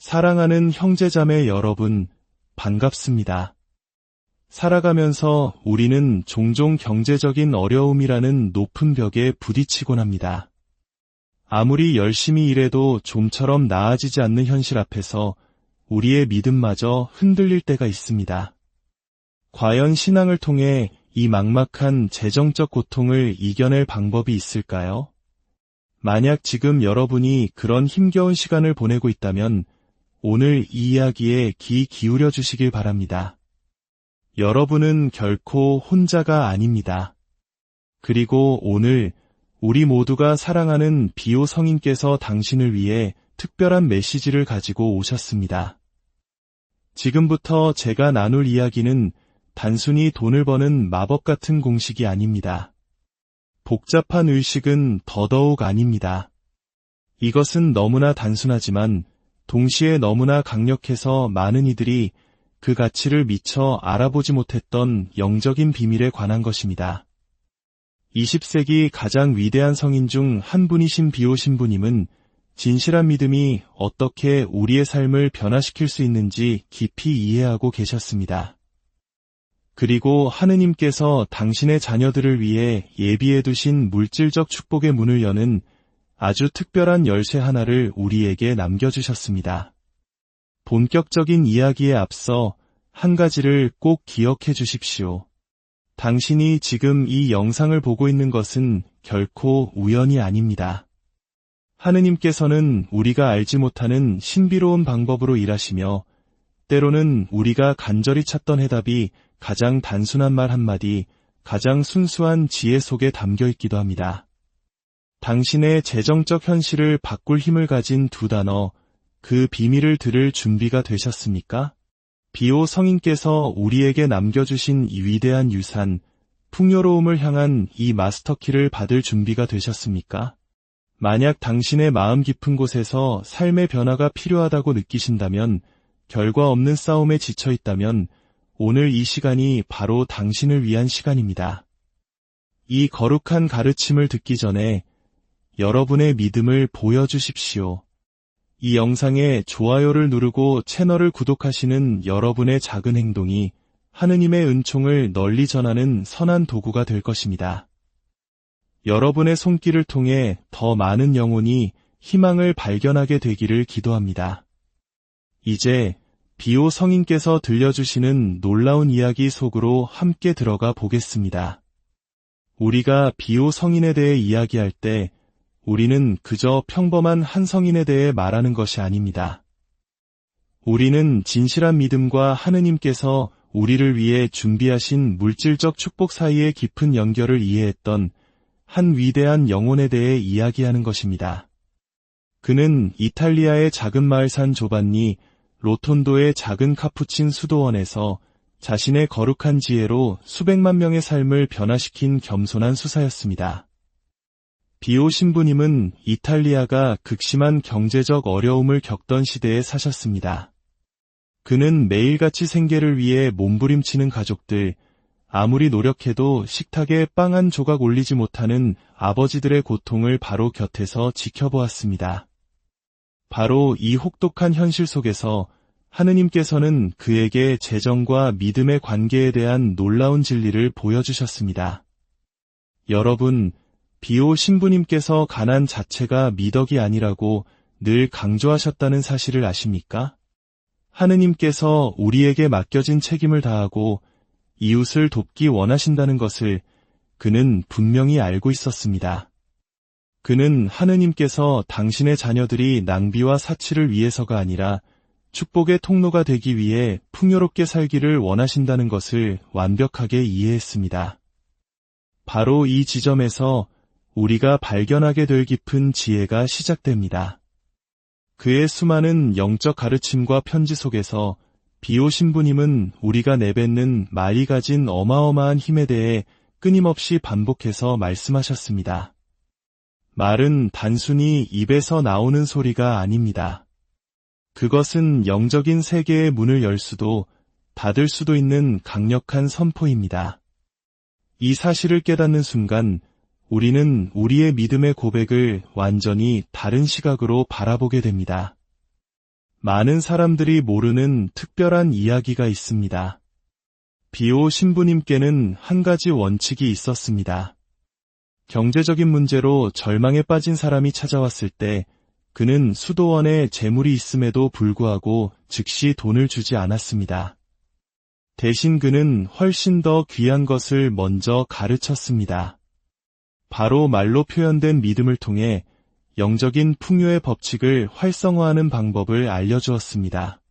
사랑하는 형제자매 여러분, 반갑습니다. 살아가면서 우리는 종종 경제적인 어려움이라는 높은 벽에 부딪히곤 합니다. 아무리 열심히 일해도 좀처럼 나아지지 않는 현실 앞에서 우리의 믿음마저 흔들릴 때가 있습니다. 과연 신앙을 통해 이 막막한 재정적 고통을 이겨낼 방법이 있을까요? 만약 지금 여러분이 그런 힘겨운 시간을 보내고 있다면 오늘 이 이야기에 귀 기울여 주시길 바랍니다. 여러분은 결코 혼자가 아닙니다. 그리고 오늘 우리 모두가 사랑하는 비오 성인께서 당신을 위해 특별한 메시지를 가지고 오셨습니다. 지금부터 제가 나눌 이야기는 단순히 돈을 버는 마법 같은 공식이 아닙니다. 복잡한 의식은 더더욱 아닙니다. 이것은 너무나 단순하지만 동시에 너무나 강력해서 많은 이들이 그 가치를 미처 알아보지 못했던 영적인 비밀에 관한 것입니다. 20세기 가장 위대한 성인 중 한 분이신 비오 신부님은 진실한 믿음이 어떻게 우리의 삶을 변화시킬 수 있는지 깊이 이해하고 계셨습니다. 그리고 하느님께서 당신의 자녀들을 위해 예비해 두신 물질적 축복의 문을 여는 아주 특별한 열쇠 하나를 우리에게 남겨주셨습니다. 본격적인 이야기에 앞서 한 가지를 꼭 기억해 주십시오. 당신이 지금 이 영상을 보고 있는 것은 결코 우연이 아닙니다. 하느님께서는 우리가 알지 못하는 신비로운 방법으로 일하시며 때로는 우리가 간절히 찾던 해답이 가장 단순한 말 한마디, 가장 순수한 지혜 속에 담겨 있기도 합니다. 당신의 재정적 현실을 바꿀 힘을 가진 두 단어, 그 비밀을 들을 준비가 되셨습니까? 비오 성인께서 우리에게 남겨주신 이 위대한 유산, 풍요로움을 향한 이 마스터키를 받을 준비가 되셨습니까? 만약 당신의 마음 깊은 곳에서 삶의 변화가 필요하다고 느끼신다면, 결과 없는 싸움에 지쳐 있다면, 오늘 이 시간이 바로 당신을 위한 시간입니다. 이 거룩한 가르침을 듣기 전에 여러분의 믿음을 보여주십시오. 이 영상에 좋아요를 누르고 채널을 구독하시는 여러분의 작은 행동이 하느님의 은총을 널리 전하는 선한 도구가 될 것입니다. 여러분의 손길을 통해 더 많은 영혼이 희망을 발견하게 되기를 기도합니다. 이제 비오 성인께서 들려주시는 놀라운 이야기 속으로 함께 들어가 보겠습니다. 우리가 비오 성인에 대해 이야기할 때 우리는 그저 평범한 한 성인에 대해 말하는 것이 아닙니다. 우리는 진실한 믿음과 하느님께서 우리를 위해 준비하신 물질적 축복 사이의 깊은 연결을 이해했던 한 위대한 영혼에 대해 이야기하는 것입니다. 그는 이탈리아의 작은 마을 산 조반니 로톤도의 작은 카푸친 수도원에서 자신의 거룩한 지혜로 수백만 명의 삶을 변화시킨 겸손한 수사였습니다. 비오 신부님은 이탈리아가 극심한 경제적 어려움을 겪던 시대에 사셨습니다. 그는 매일같이 생계를 위해 몸부림치는 가족들, 아무리 노력해도 식탁에 빵 한 조각 올리지 못하는 아버지들의 고통을 바로 곁에서 지켜보았습니다. 바로 이 혹독한 현실 속에서 하느님께서는 그에게 재정과 믿음의 관계에 대한 놀라운 진리를 보여주셨습니다. 여러분, 비오 신부님께서 가난 자체가 미덕이 아니라고 늘 강조하셨다는 사실을 아십니까? 하느님께서 우리에게 맡겨진 책임을 다하고 이웃을 돕기 원하신다는 것을 그는 분명히 알고 있었습니다. 그는 하느님께서 당신의 자녀들이 낭비와 사치를 위해서가 아니라 축복의 통로가 되기 위해 풍요롭게 살기를 원하신다는 것을 완벽하게 이해했습니다. 바로 이 지점에서 우리가 발견하게 될 깊은 지혜가 시작됩니다. 그의 수많은 영적 가르침과 편지 속에서 비오 신부님은 우리가 내뱉는 말이 가진 어마어마한 힘에 대해 끊임없이 반복해서 말씀하셨습니다. 말은 단순히 입에서 나오는 소리가 아닙니다. 그것은 영적인 세계의 문을 열 수도 닫을 수도 있는 강력한 선포입니다. 이 사실을 깨닫는 순간 우리는 우리의 믿음의 고백을 완전히 다른 시각으로 바라보게 됩니다. 많은 사람들이 모르는 특별한 이야기가 있습니다. 비오 신부님께는 한 가지 원칙이 있었습니다. 경제적인 문제로 절망에 빠진 사람이 찾아왔을 때 그는 수도원에 재물이 있음에도 불구하고 즉시 돈을 주지 않았습니다. 대신 그는 훨씬 더 귀한 것을 먼저 가르쳤습니다. 바로 말로 표현된 믿음을 통해 영적인 풍요의 법칙을 활성화하는 방법을 알려주었습니다.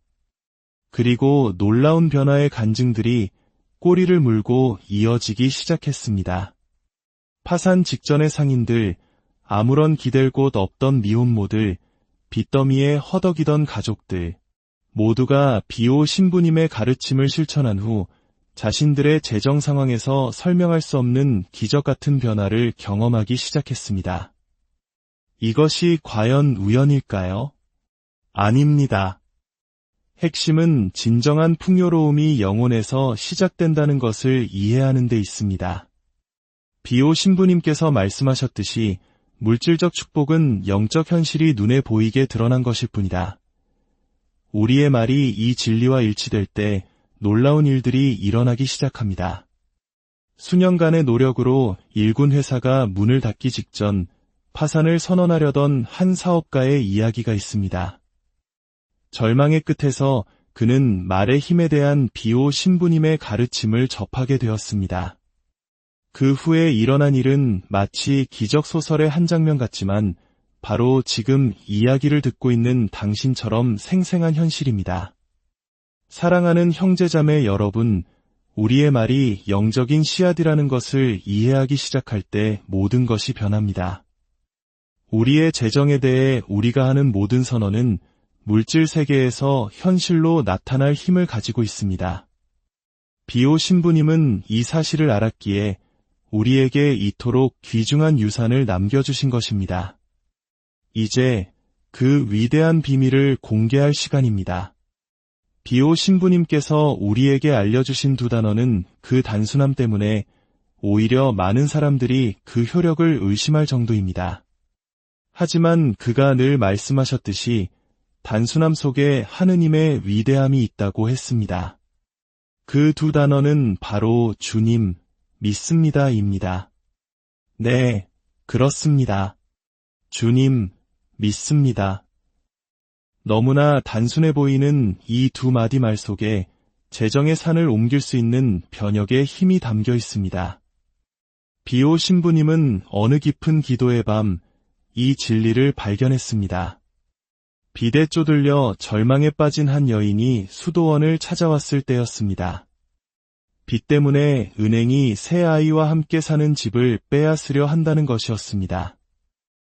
그리고 놀라운 변화의 간증들이 꼬리를 물고 이어지기 시작했습니다. 파산 직전의 상인들, 아무런 기댈 곳 없던 미혼모들, 빚더미에 허덕이던 가족들, 모두가 비오 신부님의 가르침을 실천한 후 자신들의 재정 상황에서 설명할 수 없는 기적 같은 변화를 경험하기 시작했습니다. 이것이 과연 우연일까요? 아닙니다. 핵심은 진정한 풍요로움이 영혼에서 시작된다는 것을 이해하는 데 있습니다. 비오 신부님께서 말씀하셨듯이 물질적 축복은 영적 현실이 눈에 보이게 드러난 것일 뿐이다. 우리의 말이 이 진리와 일치될 때 놀라운 일들이 일어나기 시작합니다. 수년간의 노력으로 일군 회사가 문을 닫기 직전 파산을 선언하려던 한 사업가의 이야기가 있습니다. 절망의 끝에서 그는 말의 힘에 대한 비오 신부님의 가르침을 접하게 되었습니다. 그 후에 일어난 일은 마치 기적소설의 한 장면 같지만 바로 지금 이야기를 듣고 있는 당신처럼 생생한 현실입니다. 사랑하는 형제자매 여러분, 우리의 말이 영적인 씨앗이라는 것을 이해하기 시작할 때 모든 것이 변합니다. 우리의 재정에 대해 우리가 하는 모든 선언은 물질 세계에서 현실로 나타날 힘을 가지고 있습니다. 비오 신부님은 이 사실을 알았기에 우리에게 이토록 귀중한 유산을 남겨주신 것입니다. 이제 그 위대한 비밀을 공개할 시간입니다. 비오 신부님께서 우리에게 알려주신 두 단어는 그 단순함 때문에 오히려 많은 사람들이 그 효력을 의심할 정도입니다. 하지만 그가 늘 말씀하셨듯이 단순함 속에 하느님의 위대함이 있다고 했습니다. 그 두 단어는 바로 주님, 믿습니다입니다. 네, 그렇습니다. 주님, 믿습니다. 너무나 단순해 보이는 이 두 마디 말 속에 재정의 산을 옮길 수 있는 변혁의 힘이 담겨 있습니다. 비오 신부님은 어느 깊은 기도의 밤 이 진리를 발견했습니다. 빚에 쪼들려 절망에 빠진 한 여인이 수도원을 찾아왔을 때였습니다. 빚 때문에 은행이 새 아이와 함께 사는 집을 빼앗으려 한다는 것이었습니다.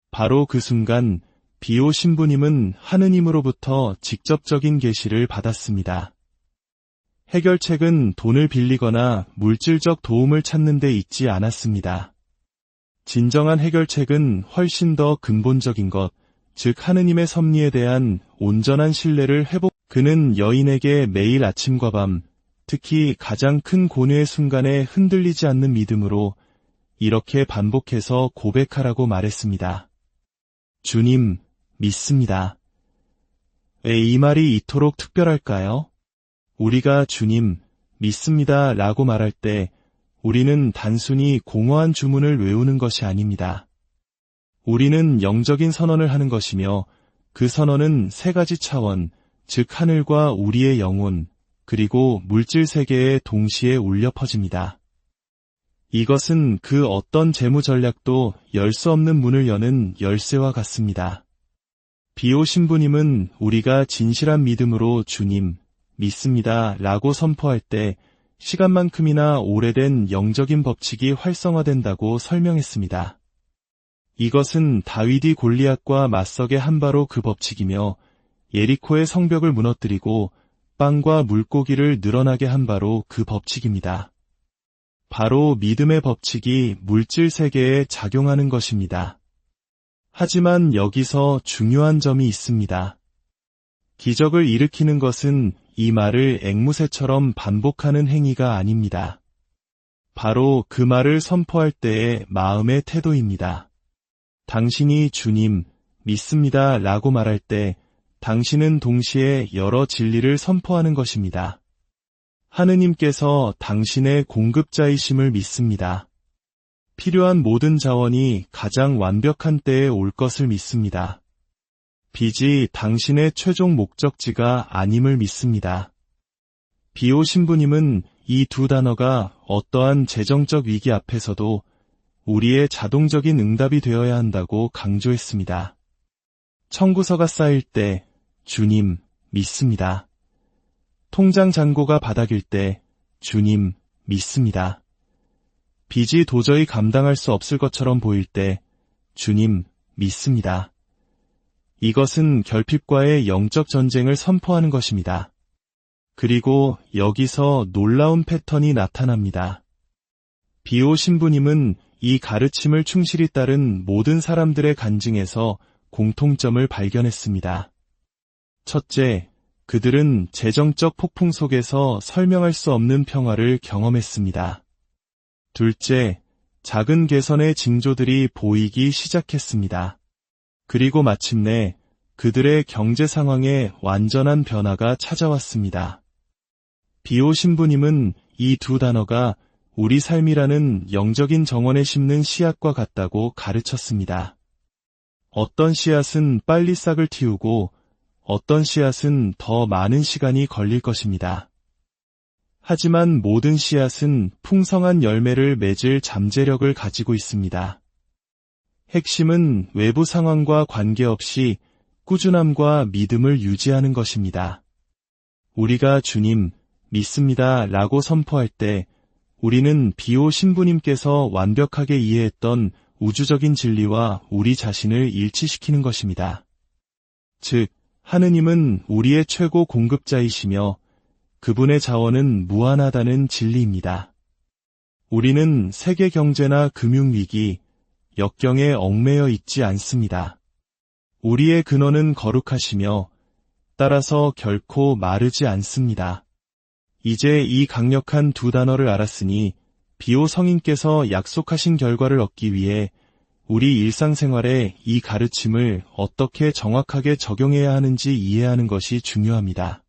바로 그 순간 비오 신부님은 하느님으로부터 직접적인 계시를 받았습니다. 해결책은 돈을 빌리거나 물질적 도움을 찾는 데 있지 않았습니다. 진정한 해결책은 훨씬 더 근본적인 것, 즉 하느님의 섭리에 대한 온전한 신뢰를 그는 여인에게 매일 아침과 밤, 특히 가장 큰 고뇌의 순간에 흔들리지 않는 믿음으로 이렇게 반복해서 고백하라고 말했습니다. 주님, 믿습니다. 왜 이 말이 이토록 특별할까요? 우리가 주님, 믿습니다 라고 말할 때 우리는 단순히 공허한 주문을 외우는 것이 아닙니다. 우리는 영적인 선언을 하는 것이며 그 선언은 세 가지 차원, 즉 하늘과 우리의 영혼, 그리고 물질 세계에 동시에 울려 퍼집니다. 이것은 그 어떤 재무 전략도 열 수 없는 문을 여는 열쇠와 같습니다. 비오 신부님은 우리가 진실한 믿음으로 주님, 믿습니다 라고 선포할 때 시간만큼이나 오래된 영적인 법칙이 활성화된다고 설명했습니다. 이것은 다윗이 골리앗과 맞서게 한 바로 그 법칙이며 예리코의 성벽을 무너뜨리고 빵과 물고기를 늘어나게 한 바로 그 법칙입니다. 바로 믿음의 법칙이 물질 세계에 작용하는 것입니다. 하지만 여기서 중요한 점이 있습니다. 기적을 일으키는 것은 이 말을 앵무새처럼 반복하는 행위가 아닙니다. 바로 그 말을 선포할 때의 마음의 태도입니다. 당신이 주님, 믿습니다 라고 말할 때 당신은 동시에 여러 진리를 선포하는 것입니다. 하느님께서 당신의 공급자이심을 믿습니다. 필요한 모든 자원이 가장 완벽한 때에 올 것을 믿습니다. 빚이 당신의 최종 목적지가 아님을 믿습니다. 비오 신부님은 이 두 단어가 어떠한 재정적 위기 앞에서도 우리의 자동적인 응답이 되어야 한다고 강조했습니다. 청구서가 쌓일 때 주님 믿습니다. 통장 잔고가 바닥일 때 주님 믿습니다. 빚이 도저히 감당할 수 없을 것처럼 보일 때 주님 믿습니다. 이것은 결핍과의 영적 전쟁을 선포하는 것입니다. 그리고 여기서 놀라운 패턴이 나타납니다. 비오 신부님은 이 가르침을 충실히 따른 모든 사람들의 간증에서 공통점을 발견했습니다. 첫째, 그들은 재정적 폭풍 속에서 설명할 수 없는 평화를 경험했습니다. 둘째, 작은 개선의 징조들이 보이기 시작했습니다. 그리고 마침내 그들의 경제 상황에 완전한 변화가 찾아왔습니다. 비오 신부님은 이 두 단어가 우리 삶이라는 영적인 정원에 심는 씨앗과 같다고 가르쳤습니다. 어떤 씨앗은 빨리 싹을 틔우고 어떤 씨앗은 더 많은 시간이 걸릴 것입니다. 하지만 모든 씨앗은 풍성한 열매를 맺을 잠재력을 가지고 있습니다. 핵심은 외부 상황과 관계없이 꾸준함과 믿음을 유지하는 것입니다. 우리가 주님, 믿습니다 라고 선포할 때 우리는 비오 신부님께서 완벽하게 이해했던 우주적인 진리와 우리 자신을 일치시키는 것입니다. 즉, 하느님은 우리의 최고 공급자이시며 그분의 자원은 무한하다는 진리입니다. 우리는 세계 경제나 금융위기, 역경에 얽매여 있지 않습니다. 우리의 근원은 거룩하시며 따라서 결코 마르지 않습니다. 이제 이 강력한 두 단어를 알았으니 비오 성인께서 약속하신 결과를 얻기 위해 우리 일상생활에 이 가르침을 어떻게 정확하게 적용해야 하는지 이해하는 것이 중요합니다.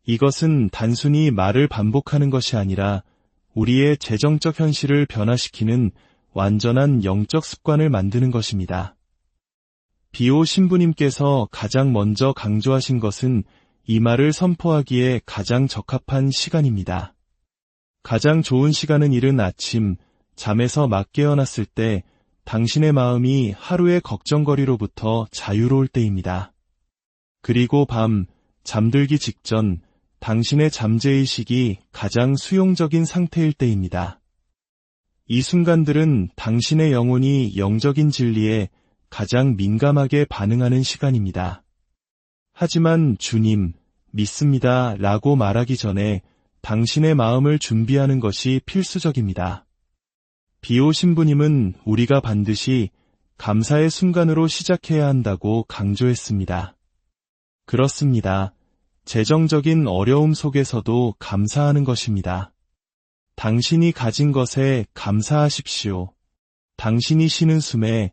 이것은 단순히 말을 반복하는 것이 아니라 우리의 재정적 현실을 변화시키는 완전한 영적 습관을 만드는 것입니다. 비오 신부님께서 가장 먼저 강조하신 것은 이 말을 선포하기에 가장 적합한 시간입니다. 가장 좋은 시간은 이른 아침, 잠에서 막 깨어났을 때 당신의 마음이 하루의 걱정거리로부터 자유로울 때입니다. 그리고 밤, 잠들기 직전, 당신의 잠재의식이 가장 수용적인 상태일 때입니다. 이 순간들은 당신의 영혼이 영적인 진리에 가장 민감하게 반응하는 시간입니다. 하지만 주님, 믿습니다 라고 말하기 전에 당신의 마음을 준비하는 것이 필수적입니다. 비오 신부님은 우리가 반드시 감사의 순간으로 시작해야 한다고 강조했습니다. 그렇습니다. 재정적인 어려움 속에서도 감사하는 것입니다. 당신이 가진 것에 감사하십시오. 당신이 쉬는 숨에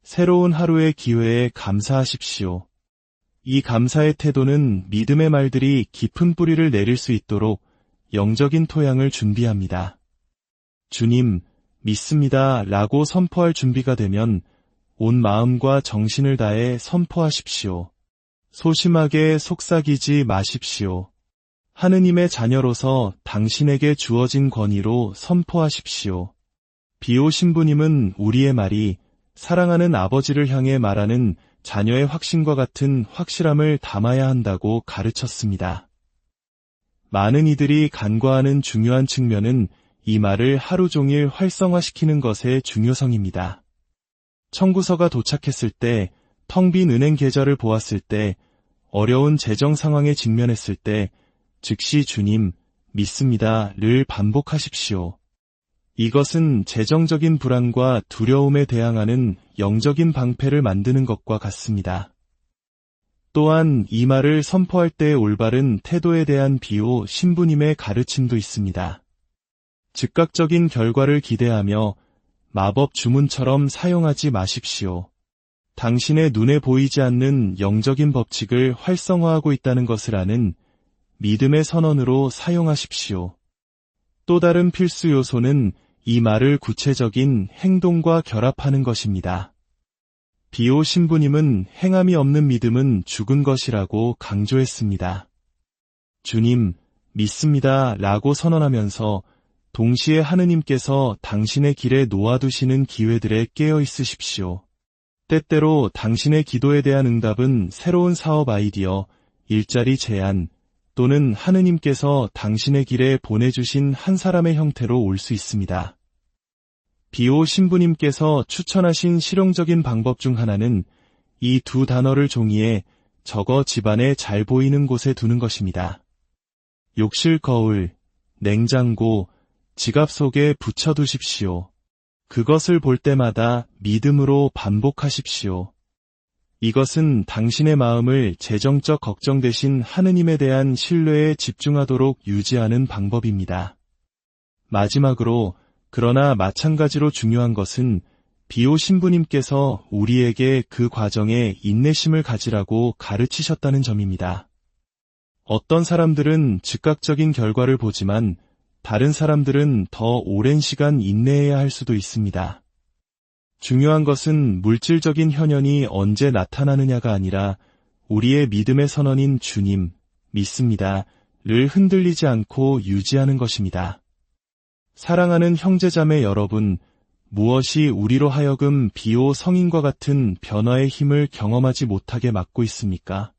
새로운 하루의 기회에 감사하십시오. 이 감사의 태도는 믿음의 말들이 깊은 뿌리를 내릴 수 있도록 영적인 토양을 준비합니다. 주님, 믿습니다 라고 선포할 준비가 되면 온 마음과 정신을 다해 선포하십시오. 소심하게 속삭이지 마십시오. 하느님의 자녀로서 당신에게 주어진 권위로 선포하십시오. 비오 신부님은 우리의 말이 사랑하는 아버지를 향해 말하는 자녀의 확신과 같은 확실함을 담아야 한다고 가르쳤습니다. 많은 이들이 간과하는 중요한 측면은 이 말을 하루 종일 활성화시키는 것의 중요성입니다. 청구서가 도착했을 때, 텅 빈 은행 계좌를 보았을 때, 어려운 재정 상황에 직면했을 때 즉시 주님, 믿습니다를 반복하십시오. 이것은 재정적인 불안과 두려움에 대항하는 영적인 방패를 만드는 것과 같습니다. 또한 이 말을 선포할 때의 올바른 태도에 대한 비오 신부님의 가르침도 있습니다. 즉각적인 결과를 기대하며 마법 주문처럼 사용하지 마십시오. 당신의 눈에 보이지 않는 영적인 법칙을 활성화하고 있다는 것을 아는 믿음의 선언으로 사용하십시오. 또 다른 필수 요소는 이 말을 구체적인 행동과 결합하는 것입니다. 비오 신부님은 행함이 없는 믿음은 죽은 것이라고 강조했습니다. 주님, 믿습니다 라고 선언하면서 동시에 하느님께서 당신의 길에 놓아두시는 기회들에 깨어 있으십시오. 때때로 당신의 기도에 대한 응답은 새로운 사업 아이디어, 일자리 제안, 또는 하느님께서 당신의 길에 보내주신 한 사람의 형태로 올 수 있습니다. 비오 신부님께서 추천하신 실용적인 방법 중 하나는 이 두 단어를 종이에 적어 집안에 잘 보이는 곳에 두는 것입니다. 욕실 거울, 냉장고, 지갑 속에 붙여두십시오. 그것을 볼 때마다 믿음으로 반복하십시오. 이것은 당신의 마음을 재정적 걱정 대신 하느님에 대한 신뢰에 집중하도록 유지하는 방법입니다. 마지막으로, 그러나 마찬가지로 중요한 것은 비오 신부님께서 우리에게 그 과정에 인내심을 가지라고 가르치셨다는 점입니다. 어떤 사람들은 즉각적인 결과를 보지만 다른 사람들은 더 오랜 시간 인내해야 할 수도 있습니다. 중요한 것은 물질적인 현현이 언제 나타나느냐가 아니라 우리의 믿음의 선언인 주님, 믿습니다,를 흔들리지 않고 유지하는 것입니다. 사랑하는 형제자매 여러분, 무엇이 우리로 하여금 비오 성인과 같은 변화의 힘을 경험하지 못하게 막고 있습니까?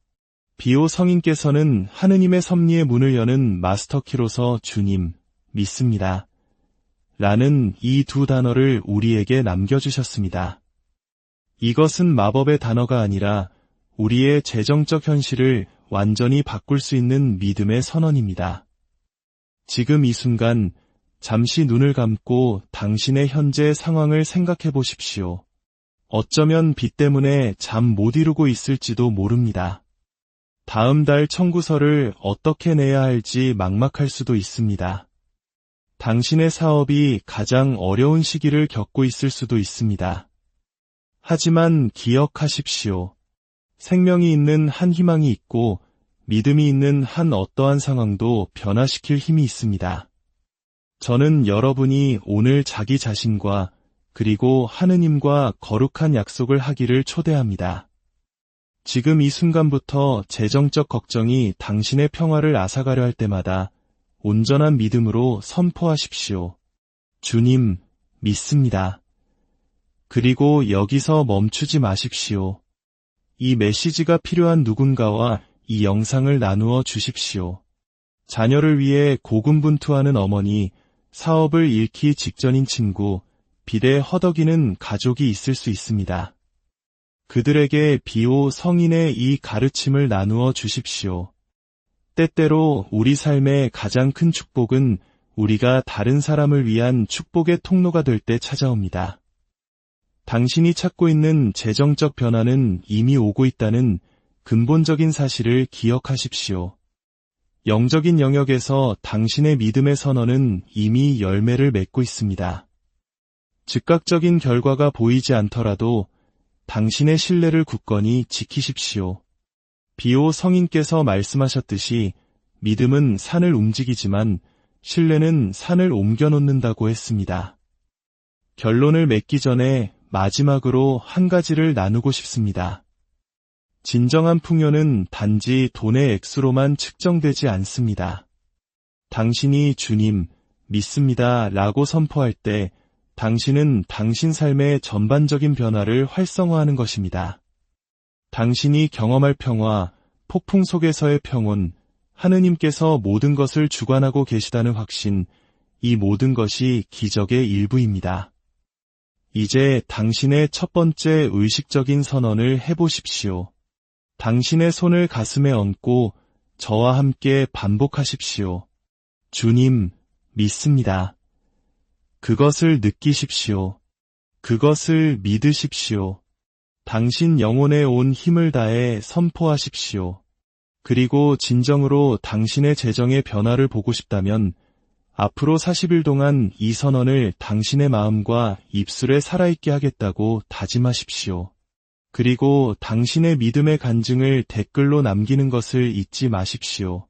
비오 성인께서는 하느님의 섭리의 문을 여는 마스터키로서 주님, 믿습니다. 라는 이 두 단어를 우리에게 남겨주셨습니다. 이것은 마법의 단어가 아니라 우리의 재정적 현실을 완전히 바꿀 수 있는 믿음의 선언입니다. 지금 이 순간 잠시 눈을 감고 당신의 현재 상황을 생각해 보십시오. 어쩌면 빚 때문에 잠 못 이루고 있을지도 모릅니다. 다음 달 청구서를 어떻게 내야 할지 막막할 수도 있습니다. 당신의 사업이 가장 어려운 시기를 겪고 있을 수도 있습니다. 하지만 기억하십시오. 생명이 있는 한 희망이 있고 믿음이 있는 한 어떠한 상황도 변화시킬 힘이 있습니다. 저는 여러분이 오늘 자기 자신과 그리고 하느님과 거룩한 약속을 하기를 초대합니다. 지금 이 순간부터 재정적 걱정이 당신의 평화를 앗아가려 할 때마다 온전한 믿음으로 선포하십시오. 주님, 믿습니다. 그리고 여기서 멈추지 마십시오. 이 메시지가 필요한 누군가와 이 영상을 나누어 주십시오. 자녀를 위해 고군분투하는 어머니, 사업을 잃기 직전인 친구, 빚에 허덕이는 가족이 있을 수 있습니다. 그들에게 비오 성인의 이 가르침을 나누어 주십시오. 때때로 우리 삶의 가장 큰 축복은 우리가 다른 사람을 위한 축복의 통로가 될 때 찾아옵니다. 당신이 찾고 있는 재정적 변화는 이미 오고 있다는 근본적인 사실을 기억하십시오. 영적인 영역에서 당신의 믿음의 선언은 이미 열매를 맺고 있습니다. 즉각적인 결과가 보이지 않더라도 당신의 신뢰를 굳건히 지키십시오. 비오 성인께서 말씀하셨듯이 믿음은 산을 움직이지만 신뢰는 산을 옮겨놓는다고 했습니다. 결론을 맺기 전에 마지막으로 한 가지를 나누고 싶습니다. 진정한 풍요는 단지 돈의 액수로만 측정되지 않습니다. 당신이 주님, 믿습니다 라고 선포할 때 당신은 당신 삶의 전반적인 변화를 활성화하는 것입니다. 당신이 경험할 평화, 폭풍 속에서의 평온, 하느님께서 모든 것을 주관하고 계시다는 확신, 이 모든 것이 기적의 일부입니다. 이제 당신의 첫 번째 의식적인 선언을 해보십시오. 당신의 손을 가슴에 얹고 저와 함께 반복하십시오. 주님, 믿습니다. 그것을 느끼십시오. 그것을 믿으십시오. 당신 영혼에 온 힘을 다해 선포하십시오. 그리고 진정으로 당신의 재정의 변화를 보고 싶다면 앞으로 40일 동안 이 선언을 당신의 마음과 입술에 살아있게 하겠다고 다짐하십시오. 그리고 당신의 믿음의 간증을 댓글로 남기는 것을 잊지 마십시오.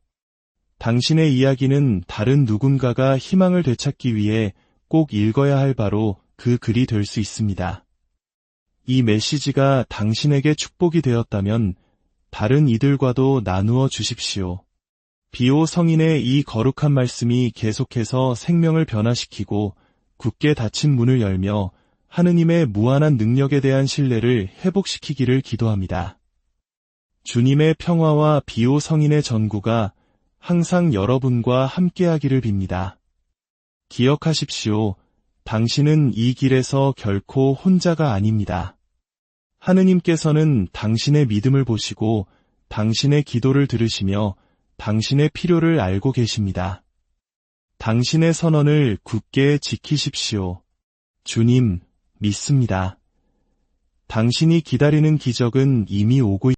당신의 이야기는 다른 누군가가 희망을 되찾기 위해 꼭 읽어야 할 바로 그 글이 될 수 있습니다. 이 메시지가 당신에게 축복이 되었다면 다른 이들과도 나누어 주십시오. 비오 성인의 이 거룩한 말씀이 계속해서 생명을 변화시키고 굳게 닫힌 문을 열며 하느님의 무한한 능력에 대한 신뢰를 회복시키기를 기도합니다. 주님의 평화와 비오 성인의 전구가 항상 여러분과 함께하기를 빕니다. 기억하십시오. 당신은 이 길에서 결코 혼자가 아닙니다. 하느님께서는 당신의 믿음을 보시고 당신의 기도를 들으시며 당신의 필요를 알고 계십니다. 당신의 선언을 굳게 지키십시오. 주님, 믿습니다. 당신이 기다리는 기적은 이미 오고 있습니다.